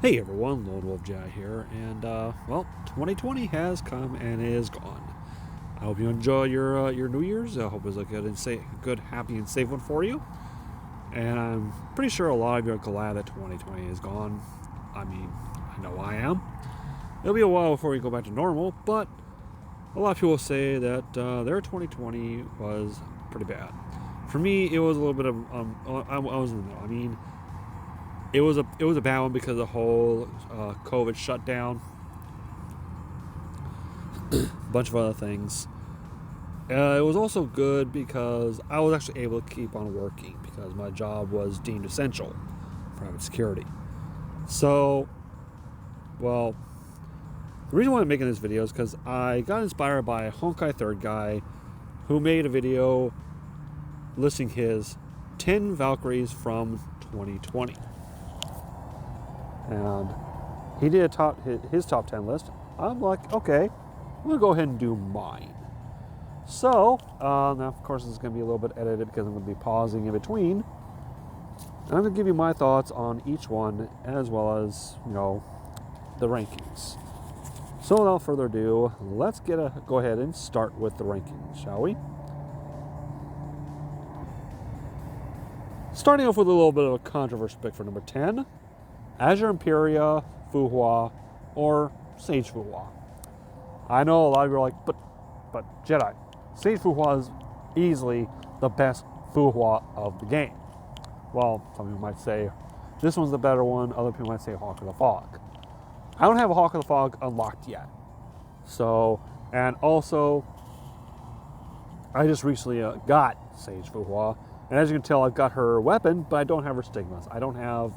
Hey everyone, LWJ here, and well, 2020 has come and is gone. I hope you enjoy your New Year's. I hope it's a good, happy, and safe one for you. And I'm pretty sure a lot of you are glad that 2020 is gone. I mean, I know I am. It'll be a while before we go back to normal, but a lot of people say that their 2020 was pretty bad. For me, it was a little bit of I was in the middle. I mean, it was a bad one because of the whole COVID shutdown, a bunch of other things. It was also good because I was actually able to keep on working because my job was deemed essential, private security. So, well, the reason why I'm making this video is because I got inspired by a Honkai 3rd guy who made a video listing his 10 Valkyries from 2020. And he did his top 10 list. I'm like, okay, I'm going to go ahead and do mine. So, now of course this is going to be a little bit edited because I'm going to be pausing in between. And I'm going to give you my thoughts on each one as well as, the rankings. So without further ado, let's go ahead and start with the rankings, shall we? Starting off with a little bit of a controversial pick for number 10. Azure Imperia, Fuga, or Sage Fuga. I know a lot of you are like, but Jedi. Sage Fuga is easily the best Fuga of the game. Well, some people might say this one's the better one. Other people might say Hawk of the Fog. I don't have a Hawk of the Fog unlocked yet. So, and also, I just recently got Sage Fuga. And as you can tell, I've got her weapon, but I don't have her stigmas. I don't have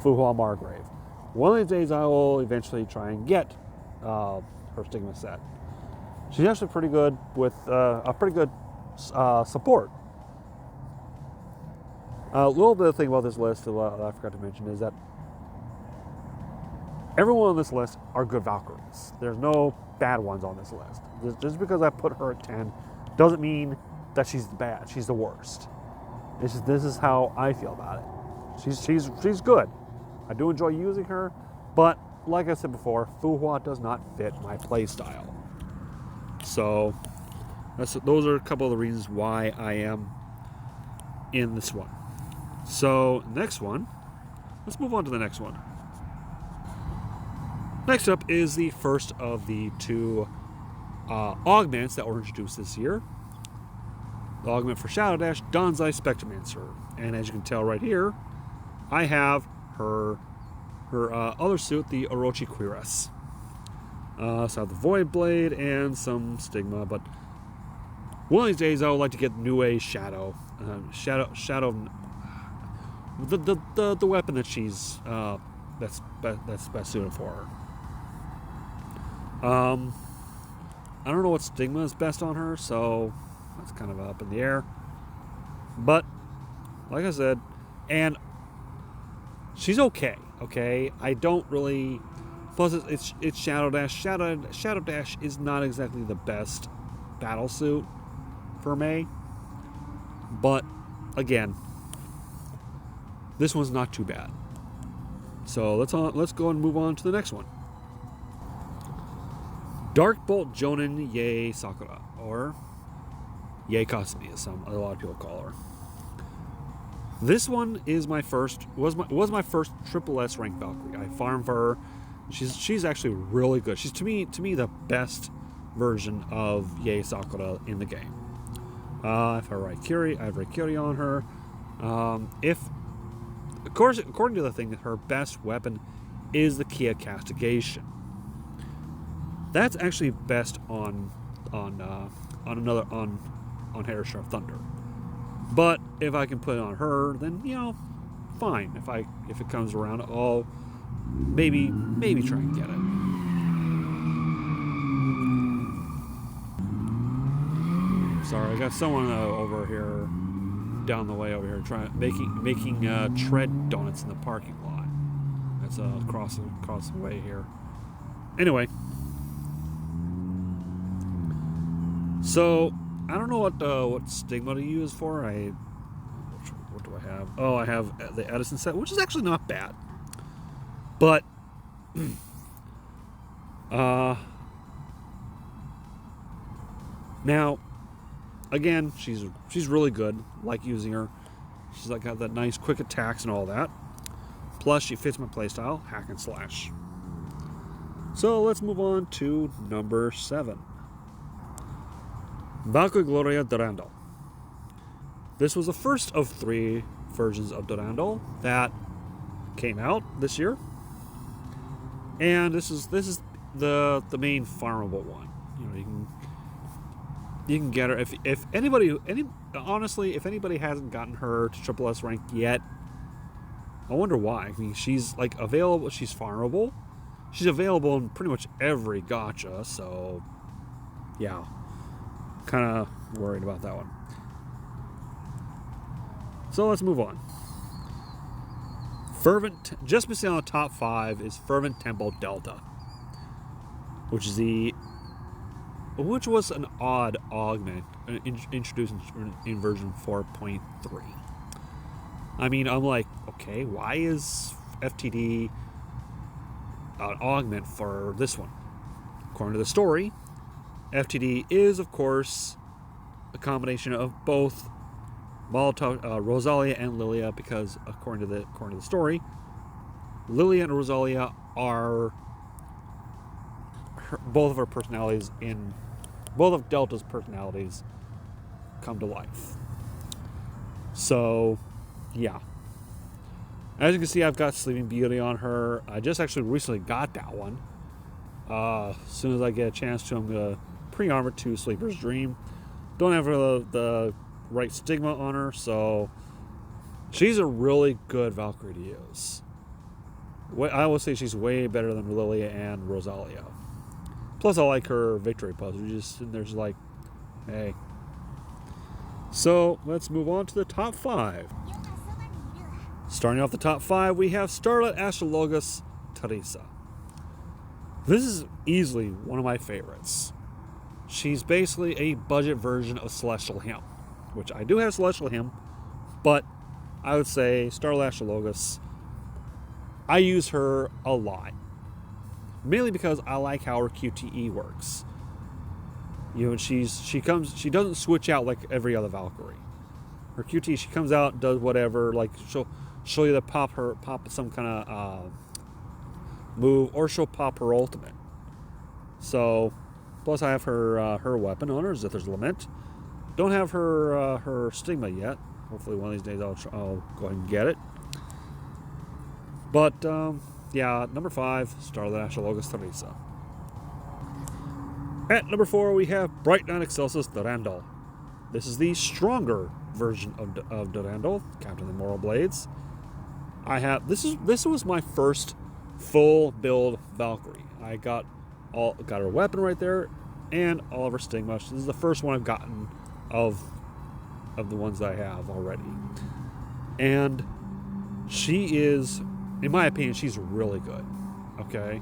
Fuga Margrave. One of these days I will eventually try and get her stigma set. She's actually pretty good with a pretty good support. A little bit of thing about this list that I forgot to mention is that everyone on this list are good Valkyries. There's no bad ones on this list. Just because I put her at 10 doesn't mean that she's bad. She's the worst. This is how I feel about it. She's good. I do enjoy using her, but like I said before, Fuga does not fit my playstyle. So those are a couple of the reasons why I am in this one. So next one, let's move on to the next one. Next up is the first of the two augments that were introduced this year. The augment for Shadow Dash, Danzai Spectromancer. And as you can tell right here, I have her other suit, the Orochi Cuirass. So I have the Void Blade and some Stigma, but one of these days I would like to get New Age Shadow. Shadow, the weapon that she's that's best suited for her. I don't know what Stigma is best on her, so that's kind of up in the air. But like I said, and she's okay. I don't really. Plus, it's Shadow Dash. Shadow Dash is not exactly the best battle suit for May. But again, this one's not too bad. So let's go and move on to the next one. Dark Bolt Jonin Yae Sakura, or Yae Kasumi, as a lot of people call her. This one is was my first triple S rank Valkyrie. I farmed for her. She's actually really good. She's to me the best version of Yae Sakura in the game. I have Raikiri on her. According to the thing, her best weapon is the Kia Castigation. That's actually best on Hair Sharp Thunder. But if I can put it on her, then fine. If it comes around, I'll maybe try and get it. Sorry, I got someone over here down the way over here making tread donuts in the parking lot. That's across the way here. Anyway, so I don't know what Stigma to use for. What do I have? Oh, I have the Edison set, which is actually not bad. But now, again, she's really good. Like using her. She's like got that nice quick attacks and all that. Plus, she fits my playstyle, hack and slash. So let's move on to number 7. Valkyrie Gloria Durando. This was the first of 3 versions of Durando that came out this year, and this is the main farmable one. You know, you can get her if anybody honestly, if anybody hasn't gotten her to triple S rank yet, I wonder why. I mean, she's like available. She's farmable. She's available in pretty much every gacha. So, yeah, kind of worried about that one. So let's move on. Just missing on the top 5 is Fervent Temple Delta, which was an odd augment introduced in version 4.3. I mean, I'm like, okay, why is FTD an augment for this one? According to the story, FTD is, of course, a combination of both Rosalia and Lilia, because according to the story, Lilia and Rosalia are both of her personalities both of Delta's personalities come to life. So, yeah. As you can see, I've got Sleeping Beauty on her. I just actually recently got that one. As soon as I get a chance to, I'm going to pre-armor to Sleeper's Dream. Don't have the right stigma on her, so she's a really good Valkyrie to use. I will say she's way better than Lilia and Rosalia. Plus, I like her victory pose. You're just sitting there, just like, hey. So let's move on to the top 5. Starting off the top 5, we have Starla, Astrologus, Teresa. This is easily one of my favorites. She's basically a budget version of Celestial Hymn, which I do have Celestial Hymn, but I would say Starla Astrologus, I use her a lot. Mainly because I like how her QTE works. You know, she doesn't switch out like every other Valkyrie. Her QTE, she comes out, does whatever, like she'll show you to pop some kind of move, or she'll pop her ultimate. So, plus I have her weapon on her, Zither's Lament. Don't have her stigma yet. Hopefully one of these days I'll go ahead and get it. But yeah, number 5, Starla Astrologus Teresa. At number 4, we have Bright Knight Excelsis Durando. This is the stronger version of Durando, Captain of the Moral Blades. This was my first full build Valkyrie. I got her weapon right there, and all of her stigma. This is the first one I've gotten of the ones that I have already, and she is, in my opinion, she's really good. Okay.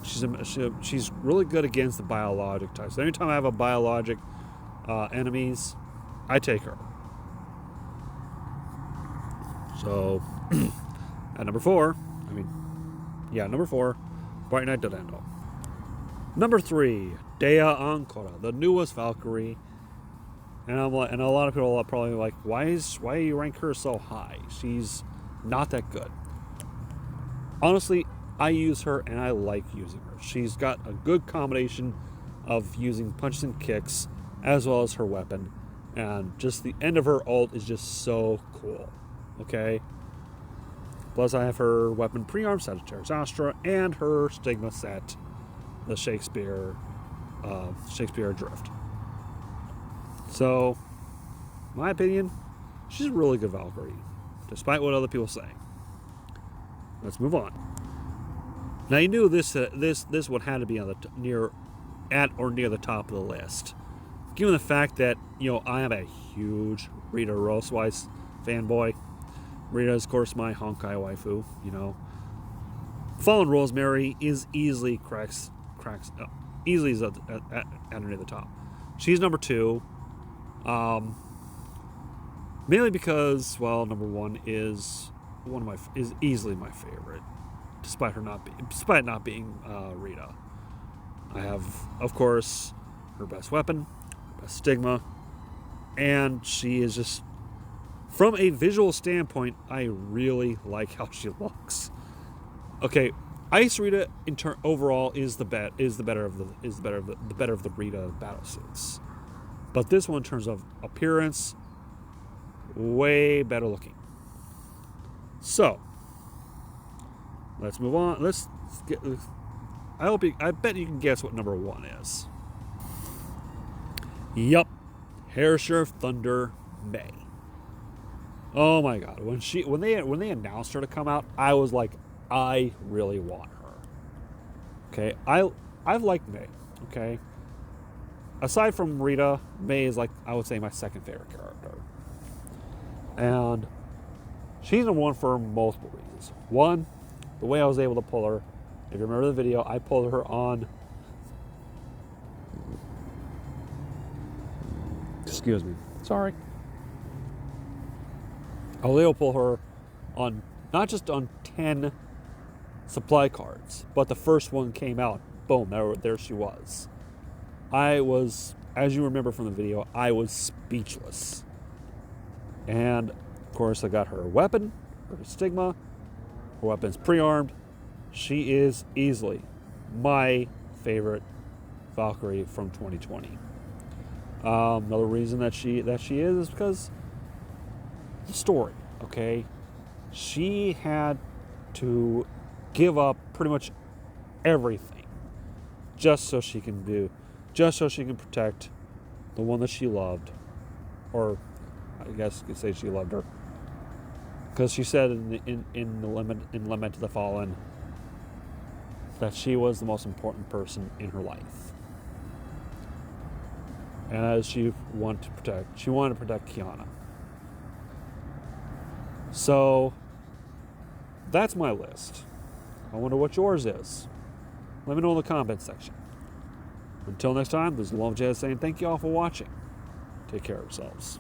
She's really good against the biologic types. So anytime I have a biologic enemies, I take her. So at number 4, number 4, Bright Knight Durando. Number 3, Demiankora, the newest Valkyrie. And a lot of people are probably like, why you rank her so high? She's not that good. Honestly, I use her and I like using her. She's got a good combination of using punches and kicks as well as her weapon. And just the end of her ult is just so cool. Okay? Plus I have her weapon pre-armed Sagittarius Astra and her stigma set, the Shakespeare Drift. So, my opinion, she's a really good Valkyrie, despite what other people say. Let's move on. Now you knew this one had to be on at or near the top of the list, given the fact that I am a huge Rita Roseweiss fanboy. Rita is, of course, my Honkai waifu. Fallen Rosemary is easily easily at near the top. She's number 2. Mainly because, well, number 1 is is easily my favorite, despite not being Rita. I have, of course, her best weapon, her best stigma, and she is just, from a visual standpoint, I really like how she looks. Okay, Ice Rita overall is the better of the Rita battle suits, but this one, in terms of appearance, way better looking. So let's move on. Let's get. I bet you can guess what number 1 is. Yup, Hair Sheriff Thunder May. Oh my God! When they announced her to come out, I was like, I really want her. Okay, I've liked May. Okay, aside from Rita, May is, like, I would say, my second favorite character, and she's number 1 for multiple reasons. One, the way I was able to pull her. If you remember the video, I pulled her on. Excuse me. Sorry. I was able to pull her on, not just on 10 supply cards, but the first one came out. Boom, there she was. I was, as you remember from the video, I was speechless. And, of course, I got her weapon, her stigma. Her weapon's pre-armed. She is easily my favorite Valkyrie from 2020. Another reason that she is because the story. Okay, she had to give up pretty much everything just so she can protect the one that she loved, or I guess you could say she loved her, because she said in Lament to the Fallen that she was the most important person in her life. And as she wanted to protect Kiana. So that's my list. I wonder what yours is. Let me know in the comment section. Until next time, this is LWJ saying thank you all for watching. Take care of yourselves.